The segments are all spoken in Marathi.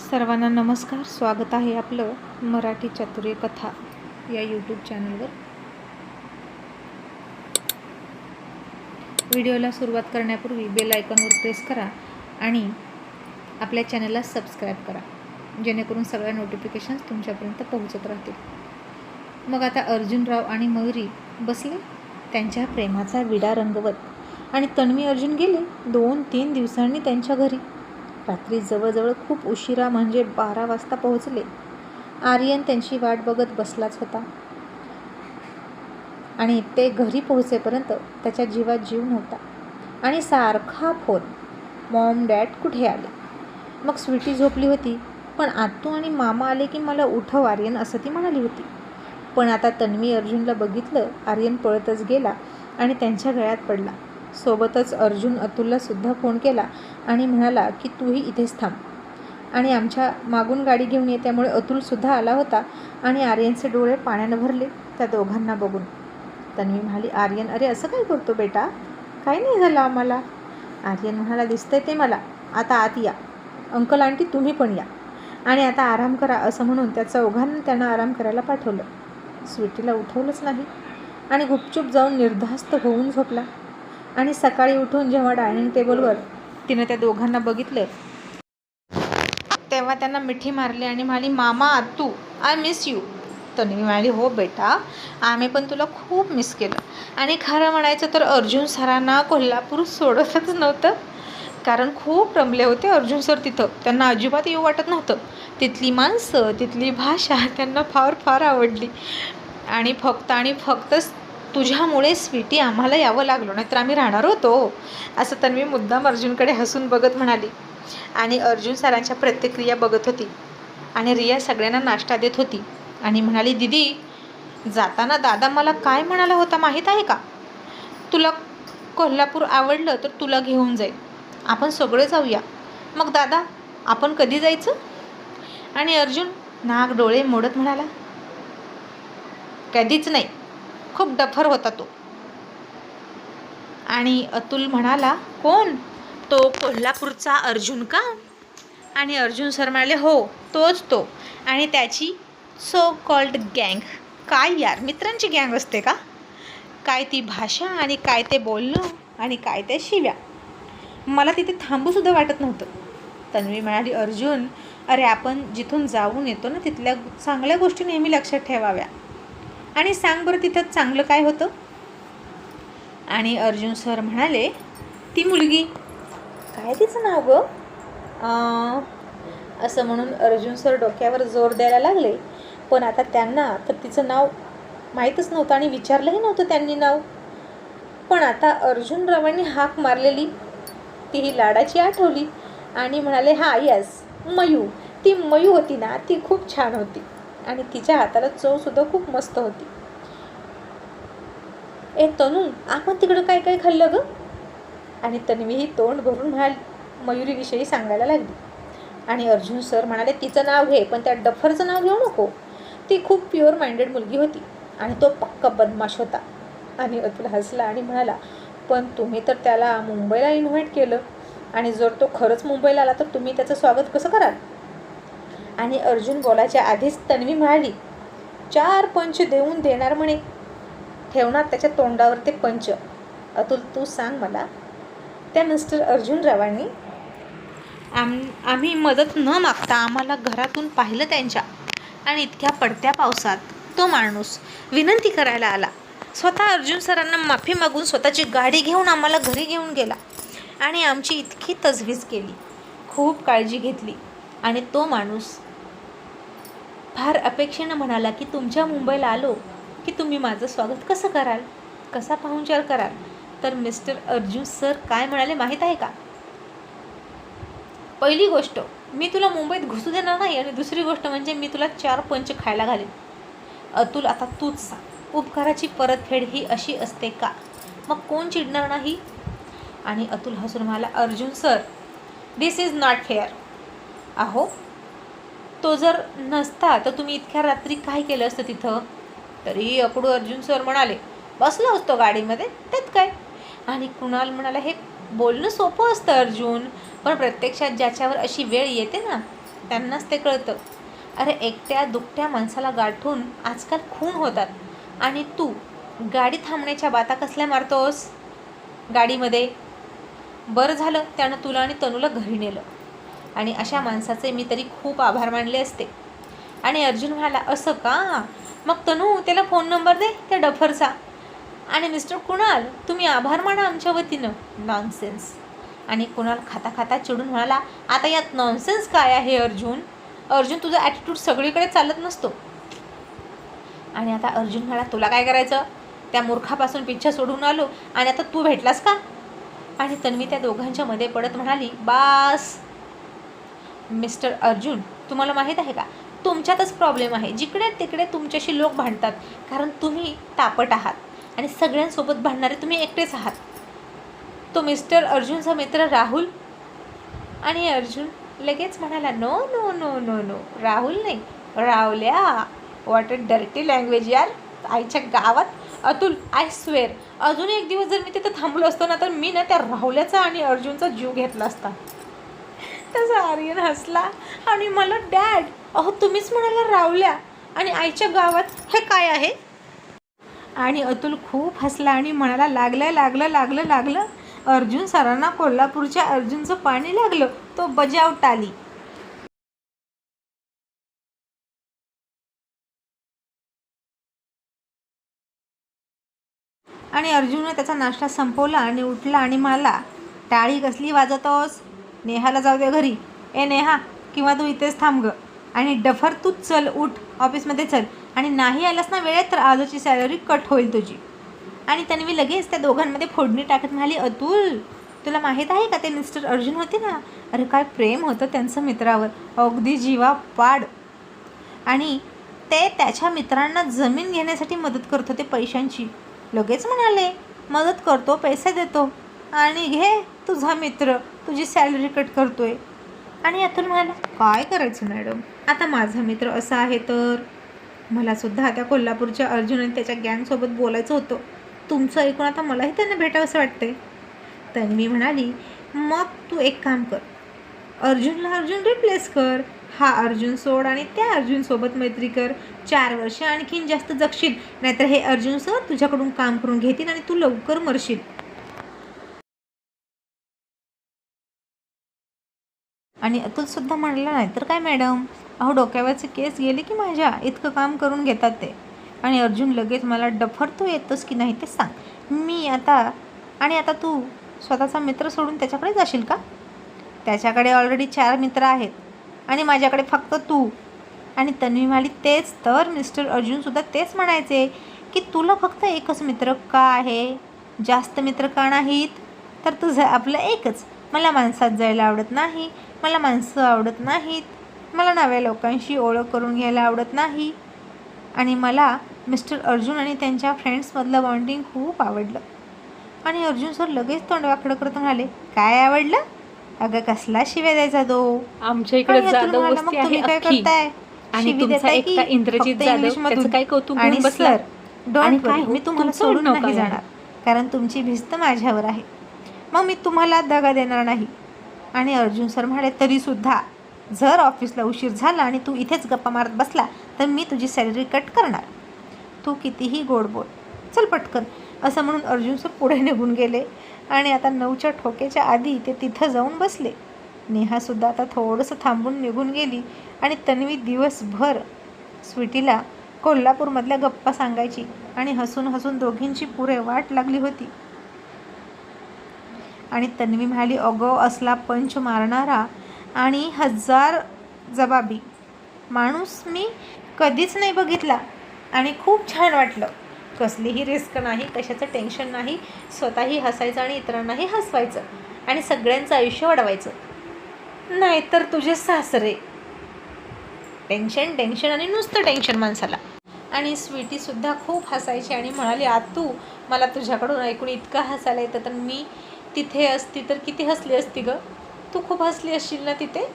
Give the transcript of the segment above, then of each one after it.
सर्वांना नमस्कार. स्वागत आहे आपलं मराठी चातुर्य कथा या यूट्यूब चॅनलवर. व्हिडिओला सुरुवात करण्यापूर्वी बेल आयकॉनवर प्रेस करा आणि आपल्या चॅनलला सबस्क्राईब करा, जेणेकरून सगळ्या नोटिफिकेशन्स तुमच्यापर्यंत पोहोचत राहतील. मग आता अर्जुनराव आणि मयुरी बसले त्यांच्या प्रेमाचा विडा रंगवत आणि तन्वी अर्जुन गेले 2-3 दिवसांनी त्यांच्या घरी. रात्री जवळजवळ खूप उशिरा म्हणजे 12 वाजता पोहोचले. आर्यन त्यांची वाट बघत बसलाच होता आणि ते घरी पोहोचेपर्यंत त्याच्या जीवात जीव नव्हता आणि सारखा फोन, मॉम डॅड कुठे आले. मग स्वीटी झोपली होती, पण आत्तू आणि मामा आले की मला उठव आर्यन असं ती म्हणाली होती. पण आता तन्वी अर्जुनला बघितलं. आर्यन पळतच गेला आणि त्यांच्या गळ्यात पडला. सोबतच अर्जुन अतुलला सुद्धा फोन केला आणि म्हणाला की तूही इथेच थांब आणि आमच्या मागून गाडी घेऊन ये. त्यामुळे अतुलसुद्धा आला होता आणि आर्यनचे डोळे पाण्यानं भरले त्या दोघांना बघून. तन्वी म्हणाली, आर्यन अरे असं काय करतो बेटा, काही नाही झालं आम्हाला. आर्यन म्हणाला, दिसतंय ते मला, आता आत या. अंकल आंटी तुम्ही पण या आणि आता आराम करा असं म्हणून त्या चौघांना त्यांना आराम करायला पाठवलं. स्वीटीला उठवलंच नाही आणि गुपचूप जाऊन निर्धास्त होऊन झोपला. आणि सकाळी उठून जेव्हा डायनिंग टेबलवर तिनं त्या दोघांना बघितलं तेव्हा त्यांना मिठी मारली आणि म्हणाली, मामा आत्तू आय मिस यू. तन्वी म्हणाली, हो बेटा, आम्ही पण तुला खूप मिस केलं. आणि खरं म्हणायचं तर अर्जुन सरांना कोल्हापूर सोडतच नव्हतं, कारण खूप रमले होते अर्जुन सर तिथं. त्यांना अजिबात येऊ वाटत नव्हतं. तिथली माणसं, तिथली भाषा त्यांना फार फार आवडली. आणि फक्तच तुझ्यामुळे स्वीटी आम्हाला यावं लागलो, नाहीतर आम्ही राहणार होतो असं तन्वी मुद्दाम अर्जुनकडे हसून बघत म्हणाली. आणि अर्जुन सरांच्या प्रतिक्रिया बघत होती आणि रिया सगळ्यांना नाश्ता देत होती आणि म्हणाली, दीदी जाताना दादा मला काय म्हणाला होता माहीत आहे का, तुला कोल्हापूर आवडलं तर तुला घेऊन जाईल, आपण सगळे जाऊया. मग दादा आपण कधी जायचं. आणि अर्जुन नाक डोळे मोडत म्हणाला, कधीच नाही, खूप डफर होता तो. आणि अतुल म्हणाला, कोण तो कोल्हापूरचा अर्जुन का. आणि अर्जुन सर म्हणाले, हो तोच तो आणि त्याची सो कॉल्ड गँग. काय यार, मित्रांची गँग असते का काय. ती भाषा आणि काय ते बोलणं आणि काय त्या शिव्या, मला तिथे थांबूसुद्धा वाटत नव्हतं. तन्वी म्हणाली, अर्जुन अरे आपण जिथून जाऊन येतो ना तिथल्या चांगल्या गोष्टी नेहमी लक्षात ठेवाव्या. आणि सांग बरं तिथं चांगलं काय होतं. आणि अर्जुन सर म्हणाले, ती मुलगी काय तिचं नाव गं असं म्हणून अर्जुन सर डोक्यावर जोर द्यायला लागले. पण आता त्यांना तर तिचं नाव माहीतच नव्हतं आणि विचारलंही नव्हतं त्यांनी नाव. पण आता अर्जुनरावांनी हाक मारलेली ती ही लाडाची आठवली आणि म्हणाले, हा यस मयू, ती मयू होती ना, ती खूप छान होती आणि तिच्या हाताला चवसुद्धा खूप मस्त होती. ए तनू, आपण तिकडं काय काय खाल्लं गं. आणि तन्वीही तोंड भरून मयुरीविषयी सांगायला लागली. आणि अर्जुन सर म्हणाले, तिचं नाव घे पण त्या डफरचं नाव घेऊ नको, ती खूप प्युअर माइंडेड मुलगी होती आणि तो पक्का बदमाश होता. आणि अतुल हसला आणि म्हणाला, पण तुम्ही तर त्याला मुंबईला इन्व्हाइट केलं आणि जर तो खरंच मुंबईला आला तर तुम्ही त्याचं स्वागत कसं कराल. आणि अर्जुन बोलायच्या आधीच तन्वी म्हणाली, 4 पंच देऊन देणार म्हणे, ठेवणार त्याच्या तोंडावर ते पंच. अतुल तू सांग मला, त्या मिस्टर अर्जुनरावांनी आम्ही मदत न मागता आम्हाला घरातून पाहिलं त्यांच्या आणि इतक्या पडत्या पावसात तो माणूस विनंती करायला आला. स्वतः अर्जुन सरांना माफी मागून स्वतःची गाडी घेऊन आम्हाला घरी घेऊन गेला आणि आमची इतकी तजवीज केली, खूप काळजी घेतली. आणि तो माणूस फार अपेक्षेनं म्हणाला की तुमच्या मुंबईला आलो की तुम्ही माझं स्वागत कसं कराल, कसा पाहुणचार कराल. तर मिस्टर अर्जुन सर काय म्हणाले माहीत आहे का, पहिली गोष्ट मी तुला मुंबईत घुसू देणार नाही आणि दुसरी गोष्ट म्हणजे मी तुला 4 पंच खायला घालेन. अतुल आता तूच सांग, उपकाराची परतफेड ही अशी असते का, मग कोण चिडणार नाही. आणि अतुल हसून म्हणाला, Arjun sir this is not fair. अहो तो जर नसता तर तुम्ही इतक्या रात्री काय केलं असतं तिथं. तरी अकडू अर्जुन सर म्हणाले, बसलो असतो गाडीमध्ये, त्यात काय. आणि कुणाल म्हणाला, हे बोलणं सोपं असतं अर्जुन, पण प्रत्यक्षात ज्याच्यावर अशी वेळ येते ना त्यांनाच ते कळतं. अरे एकट्या दुकट्या माणसाला गाठून आजकाल खून होतात आणि तू गाडी थांबण्याच्या बाता कसल्या मारतोस गाडीमध्ये. बरं झालं त्यानं तुला आणि तनूला घरी नेलं, आणि अशा माणसाचे मी तरी खूप आभार मानले असते. आणि अर्जुन म्हणाला, असं का? मग तनू त्याला फोन नंबर दे त्या डफरचा. आणि मिस्टर कुणाल, तुम्ही आभार माना आमच्या वतीनं. नॉनसेन्स. आणि कुणाल खाता खाता चिडून म्हणाला, आता यात नॉनसेन्स काय आहे अर्जुन? अर्जुन तुझा ॲटिट्यूड सगळीकडे चालत नसतो. आणि आता अर्जुन म्हणाला, तुला काय करायचं? त्या मूर्खापासून पिच्छा सोडून आलो आणि आता तू भेटलास का? आणि तन्वी त्या दोघांच्या मध्ये पडत म्हणाली, बास मिस्टर अर्जुन, तुम्हाला माहीत आहे का, तुमच्यातच प्रॉब्लेम आहे. जिकडे तिकडे तुमच्याशी लोक भांडतात कारण तुम्ही तापट आहात आणि सगळ्यांसोबत भांडणारे तुम्ही एकटेच आहात. तो मिस्टर अर्जुनचा मित्र राहुल. आणि अर्जुन लगेच म्हणाला, no no no no no, Rahul नाही, रावल्या. वॉट अ डर्टी लँग्वेज यार, आईच्या गावात. अतुल, आय स्वेअर अजून एक दिवस जर मी तिथं थांबलो असतो ना तर मी ना त्या राहुल्याचा आणि अर्जुनचा जीव घेतला असता. तसा आर्यन हसला आणि मला, डॅड अहो तुम्हीच म्हणाला रावल्या आणि आईच्या गावात, हे काय आहे? आणि अतुल खूप हसला आणि म्हणाला, लागलं अर्जुन सरांना कोल्हापूरच्या अर्जुनचं पाणी लागलं, तो बजाव टाली. आणि अर्जुनने त्याचा नाश्ता संपवला आणि उठला आणि म्हणाला, टाळी कसली वाजवतोस? नेहाला जाऊ दे घरी. ए नेहा, किंवा तू इथेच थांब ग. आणि डफर तूच चल, उठ ऑफिसमध्ये चल, आणि नाही आलास ना वेळेत तर आजची सॅलरी कट होईल तुझी. आणि तन्वी लगेच त्या दोघांमध्ये फोडणी टाकत म्हणाली, अतुल तुला माहीत आहे का ते मिस्टर अर्जुन होते ना, अरे काय प्रेम होतं त्यांचं मित्रावर, अगदी जीवा पाड. आणि ते त्याच्या मित्रांना जमीन घेण्यासाठी मदत करत होते पैशांची. लगेच म्हणाले, मदत करतो, पैसे देतो, आणि घे तुझा मित्र तुझी सॅलरी कट करतोय. आणि अतुल म्हणाला, काय करायचं मॅडम, आता माझा मित्र असा आहे तर मलासुद्धा त्या कोल्हापूरच्या अर्जुन आणि त्याच्या गँगसोबत बोलायचं होतं. तुमचं ऐकून आता मलाही त्यांना भेटावंसं वाटतंय. तन्वी म्हणाली, मग तू एक काम कर, अर्जुनला अर्जुन रिप्लेस कर. हा अर्जुन सोड आणि त्या अर्जुनसोबत मैत्री कर. 4 वर्ष आणखीन जास्त जगशील, नाहीतर हे अर्जुन सर तुझ्याकडून काम करून घेतील आणि तू लवकर मरशील. आणि अतुलसुद्धा म्हणाला, नाहीतर काय मॅडम, अहो डोक्यावरचे केस गेले की माझ्या, इतकं काम करून घेतात ते. आणि अर्जुन लगेच मला, डफर तू येतोस की नाही ते सांग. मी आता, आणि आता तू स्वतःचा मित्र सोडून त्याच्याकडे जाशील का? त्याच्याकडे ऑलरेडी 4 मित्र आहेत आणि माझ्याकडे फक्त तू. आणि तन्वी म्हणाली, तेच तर मिस्टर अर्जुनसुद्धा तेच म्हणायचे की तुला फक्त एकच मित्र का आहे, जास्त मित्र का नाहीत? तर तुझं आपलं एकच. मला माणसात जायला आवडत नाही, मला माणसं आवडत नाहीत, मला नव्या लोकांशी ओळख करून घ्यायला आवडत नाही, आणि मला मिस्टर अर्जुन आणि त्यांच्या फ्रेंड्समधलं बॉन्डिंग खूप आवडलं. आणि अर्जुन सर लगेच तोंड वाकडं करत म्हणाले, काय आवडलं? अगं कसला शिव्या द्यायचा तो? आमच्या इकडे जाधव वस्ती आहे काय अख्खी, करताय? आणि तुमचा एकटा इंद्रजित जाधव त्याचं काय कौतुक आणि घेऊन बसला? सर डोंट काय वरी, हो, मी तुम्हाला तुमचं सोडून आडनाव नाही काय आहे? जाणार, कारण तुमची भिस्त माझ्यावर आहे. मग मी तुम्हाला दगा देणार नाही. आणि अर्जुन सर म्हणाले, तरीसुद्धा जर ऑफिसला उशीर झाला आणि तू इथेच गप्पा मारत बसला तर मी तुझी सॅलरी कट करणार. तू कितीही गोड बोल, चल पटकन. असं म्हणून अर्जुन सर पुढे निघून गेले आणि आता 9च्या ठोक्याच्या आधी ते तिथं जाऊन बसले. नेहासुद्धा आता थोडंसं थांबून निघून गेली आणि तन्वी दिवसभर स्वीटीला कोल्हापूरमधल्या गप्पा सांगायची आणि हसून हसून दोघींची पुरे वाट लागली होती. आणि तन्वी म्हणाली, अगं असला पंच मारणारा आणि 1000 जबाबी माणूस मी कधीच नाही बघितला आणि खूप छान वाटलं. कसलीही रिस्क नाही, कशाचं टेन्शन नाही, स्वतःही हसायचं आणि इतरांनाही हसवायचं आणि सगळ्यांचं आयुष्य वाढवायचं. नाहीतर तुझे सासरे, टेन्शन टेन्शन आणि नुसतं टेन्शन माणसाला. आणि स्वीटीसुद्धा खूप हसायची आणि म्हणाली, आतू मला तुझ्याकडून ऐकून इतकं हसायला येतं, तर मी तिथे असती तर किती हसली असती गं. तू खूप हसली असशील ना तिथे.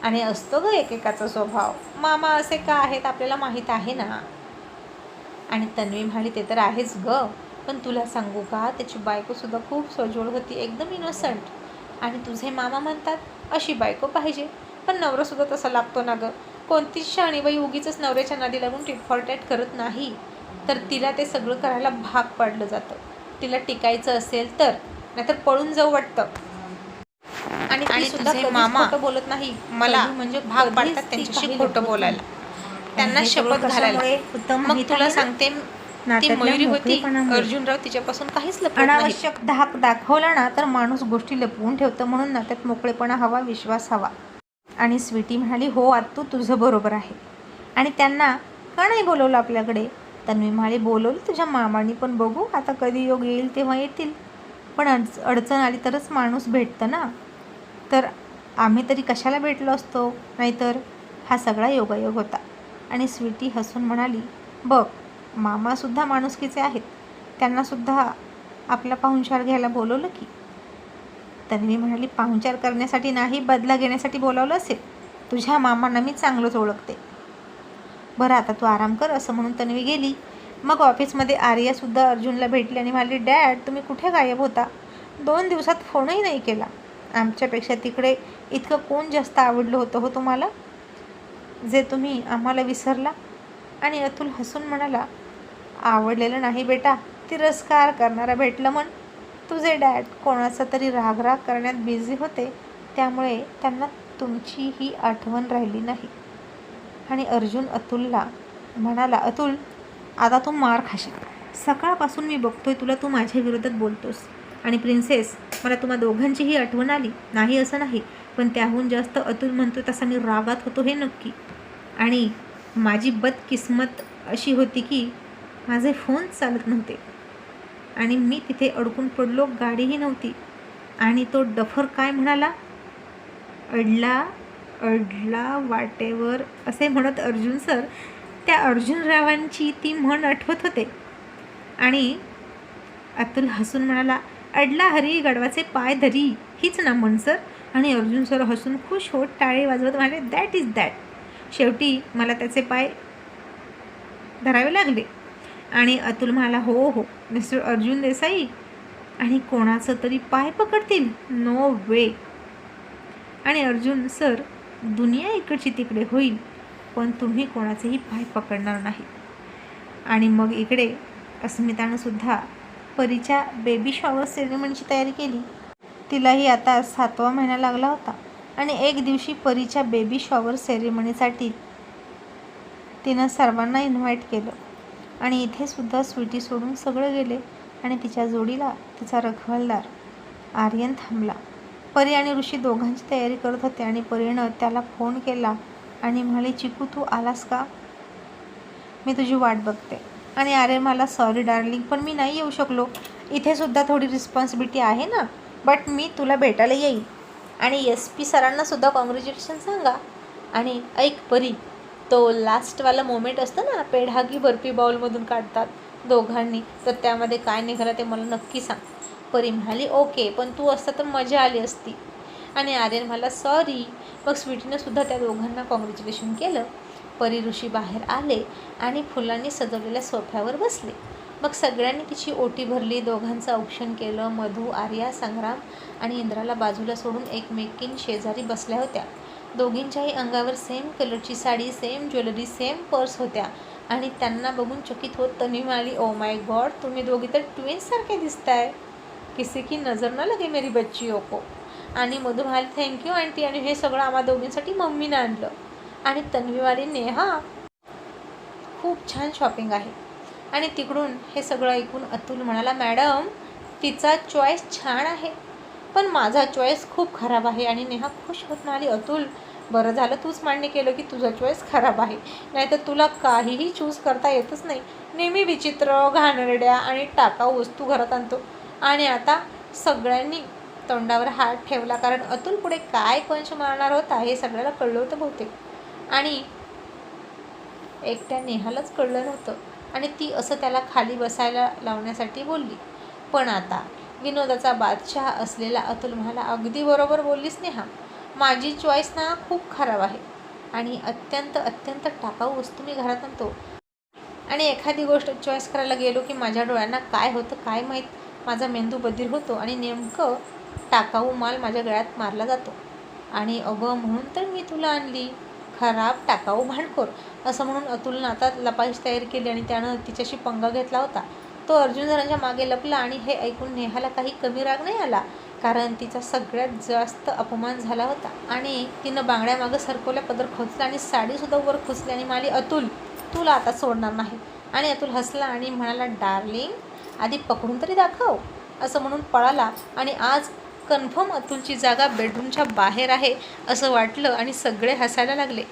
आणि असतो गं एकेकाचा स्वभाव, मामा असे का आहेत आपल्याला माहीत आहे ना. आणि तन्वी म्हणाली, ते तर आहेच गं, पण तुला सांगू का, त्याची बायकोसुद्धा खूप सोज्वळ होती, एकदम इनोसंट. आणि तुझे मामा म्हणतात अशी बायको पाहिजे. पण नवरासुद्धा तसा लागतो ना गं. कोणतीच शहाणीबाई उगीच नवऱ्याच्या नादी लागून टिट फॉर टॅट करत नाही. तर तिला ते सगळं करायला भाग पाडलं जातं. तिला टिकायचं असेल तर, नाहीतर पळून जाऊ वाटतं. आणि ती सुद्धा कधीच खोटं बोलत नाही. मला म्हणजे भाग पाडतात त्यांच्याशी खोटं बोलायला, त्यांना शपथ घालायला. मग तुला सांगते, ती मयुरी होती, अर्जुनराव तिच्यापासून काहीच लपवत नाही. अनावश्यक धाक दाखवला ना तर माणूस गोष्टी लपवून ठेवतं. म्हणून नात्यात मोकळेपणा हवा, विश्वास हवा. आणि स्वीटी म्हणाली, हो आत्तू, तुझं बरोबर आहे. आणि त्यांना का नाही बोलवलं आपल्याकडे? तन्वी म्हणाली, बोलवलं तुझ्या मामानी, पण बघू आता कधी योग येईल तेव्हा येतील. पण अडचण आली तरच माणूस भेटतं ना. तर आम्ही तरी कशाला भेटलो असतो? नाहीतर हा सगळा योगायोग होता. आणि स्वीटी हसून म्हणाली, बघ, मामासुद्धा माणुसकीचे आहेत. त्यांनासुद्धा आपला पाहुणचार घ्यायला बोलवलं की. तन्वी म्हणाली, पाहुणचार करण्यासाठी नाही, बदला घेण्यासाठी बोलावलं असेल. तुझ्या मामांना मी चांगलंच ओळखते. बरं आता तू आराम कर, असं म्हणून तन्वी गेली. मग ऑफिसमध्ये आर्यासुद्धा अर्जुनला भेटली आणि म्हणाली, डॅड, तुम्ही कुठे गायब होता? 2 दिवसात फोनही नाही केला. आमच्यापेक्षा तिकडे इतकं कोण जास्त आवडलं होतं हो तुम्हाला, जे तुम्ही आम्हाला विसरला? आणि अतुल हसून म्हणाला, आवडलेलं नाही बेटा, तिरस्कार करणारा भेटलं म्हण. तुझे डॅड कोणाचा तरी रागराग करण्यात बिझी होते, त्यामुळे त्यांना तुमचीही आठवण राहिली नाही. आणि अर्जुन अतुलला म्हणाला, अतुल, आता तू मार खाशील. सकाळपासून मी बघतोय तुला, तू माझ्या विरोधात बोलतोस. आणि प्रिन्सेस, मला तुम्हा दोघांचीही आठवण आली नाही असं नाही, पण त्याहून जास्त अतुल म्हणतो तसा मी रागात होतो हे नक्की. आणि माझी बदकिस्मत अशी होती की माझे फोन चालत नव्हते आणि मी तिथे अडकून पडलो, गाडीही नव्हती. आणि तो डफर काय म्हणाला, अडला वाटेवर, असे म्हणत अर्जुन सर त्या अर्जुनरावांची ती म्हण आठवत होते. आणि अतुल हसून म्हणाला, अडला हरी गडवाचे पाय धरी, हीच ना म्हण सर. आणि अर्जुन सर हसून खुश होत टाळे वाजवत म्हणाले, दॅट इज दॅट. शेवटी मला त्याचे पाय धरावे लागले. आणि अतुल म्हणाला, हो हो मिस्टर अर्जुन देसाई, आणि कोणाचं तरी पाय पकडतील? नो वे. आणि अर्जुन सर, दुनिया इकडची तिकडे होईल, पण तुम्ही कोणाचेही पाय पकडणार नाही. आणि मग इकडे अस्मितानं सुद्धा परीच्या बेबी शॉवर सेरेमनीची तयारी केली. तिलाही आता 7वा महिना लागला होता. आणि एक दिवशी परीच्या बेबी शॉवर सेरेमनीसाठी तिनं सर्वांना इन्व्हाइट केलं. आणि इथे सुद्धा स्वीटी सोडून सगळं गेले. आणि तिच्या जोडीला तिचा रखवालदार आर्यन थांबला. परी आणि ऋषी दोघांची तयारी करत होते. आणि परीनं त्याला फोन केला आणि म्हणाली, चिकू, तू आलास का? मी तुझी वाट बघते. आणि अरे मला सॉरी डार्लिंग, पण मी नाही येऊ शकलो. इथे सुद्धा थोडी रिस्पॉन्सिबिलिटी आहे ना, बट मी तुला भेटायला येईल. आणि SP सरांना सुद्धा कॉंग्रॅच्युलेशन सांगा. आणि ऐक परी, तो लास्टवाला मोमेंट असतं ना, पेढागी बर्फी बाउलमधून काढतात दोघांनी, तर त्यामध्ये काय निघालं ते मला नक्की सांग. परी म्हणाली, ओके, पण तू असता तर मजा आली असती. आणि आर्यन म्हणाला, सॉरी. मग स्वीटीनं सुद्धा त्या दोघांना कॉंग्रॅच्युलेशन केलं. परी ऋषी बाहेर आले आणि फुलांनी सजवलेल्या सोफ्यावर बसले. मग सगळ्यांनी तिची ओटी भरली, दोघांचं औक्षण केलं. मधू, आर्या, संग्राम आणि इंद्राला बाजूला सोडून एकमेकीं शेजारी बसल्या होत्या. दोघींच्याही अंगावर सेम कलरची sari, same jewellery, same purse होत्या. आणि त्यांना बघून चकित होत तन्वी म्हणाली, ओ माय गॉड, तुम्ही दोघी तर ट्विन्स सारखे दिसताय. किसी की नजर ना लगे मेरी बच्चियों को. आणि मधू म्हणाली, थँक्यू आंटी, आणि हे सगळं आम्हा दोघींसाठी मम्मीनं आणलं. आणि तन्वीवाली, नेहा, खूप छान शॉपिंग आहे. आणि तिकडून हे सगळं ऐकून अतुल म्हणाला, मॅडम, तिचा चॉईस छान आहे, पण माझा चॉईस खूप खराब आहे. आणि नेहा खुश होत म्हणाली, अतुल, बरं झालं तूच मान्य केलं की तुझा चॉईस खराब आहे, नाहीतर तुला काहीही चूज करता येतच नाही. नेहमी विचित्र, घाणेरड्या आणि टाकाऊ वस्तू घरात आणतो. आणि आता सगळ्यांनी तोंडावर हात ठेवला, कारण अतुल पुढे काय पंच मारणार होता हे सगळ्याला कळलं होतं बहुतेक. आणि एकट्या नेहालाच कळलं नव्हतं. आणि ती असं त्याला खाली बसायला लावण्यासाठी बोलली. पण आता विनोदाचा बादशाह असलेला अतुल म्हणाला, अगदी बरोबर बोललीस नेहा, माझी चॉईस ना खूप खराब आहे. आणि अत्यंत टाकाऊ वस्तू मी घरात आणतो. आणि एखादी गोष्ट चॉईस करायला गेलो की माझ्या डोळ्यांना काय होतं काय माहीत, माझा मेंदू बधीर होतो. आणि नेमकं टाकाऊ माल माझ्या गळ्यात मारला जातो. आणि अगं म्हणून तर मी तुला आणली, खराब टाकाऊ भांडखोर, असं म्हणून अतुलनं आता लपायची तयारी केली आणि त्यानं तिच्याशी पंगा घेतला होता. तो अर्जुन सरांच्या मागे लपला आणि हे ऐकून नेहाला काही कमी राग नाही आला, कारण तिचा सगळ्यात जास्त अपमान झाला होता. आणि तिनं बांगड्या मागं सरकवल्या, पदर खोचला आणि साडीसुद्धा वर खुचली आणि म्हणाली, अतुल तुला आता सोडणार नाही. आणि अतुल हसला आणि म्हणाला, डार्लिंग आधी पकडून तरी दाखव, असं म्हणून पळाला. आणि आज कन्फर्म अतुलची जागा बेडरूमच्या बाहेर आहे असं वाटलं आणि सगळे हसायला लागले.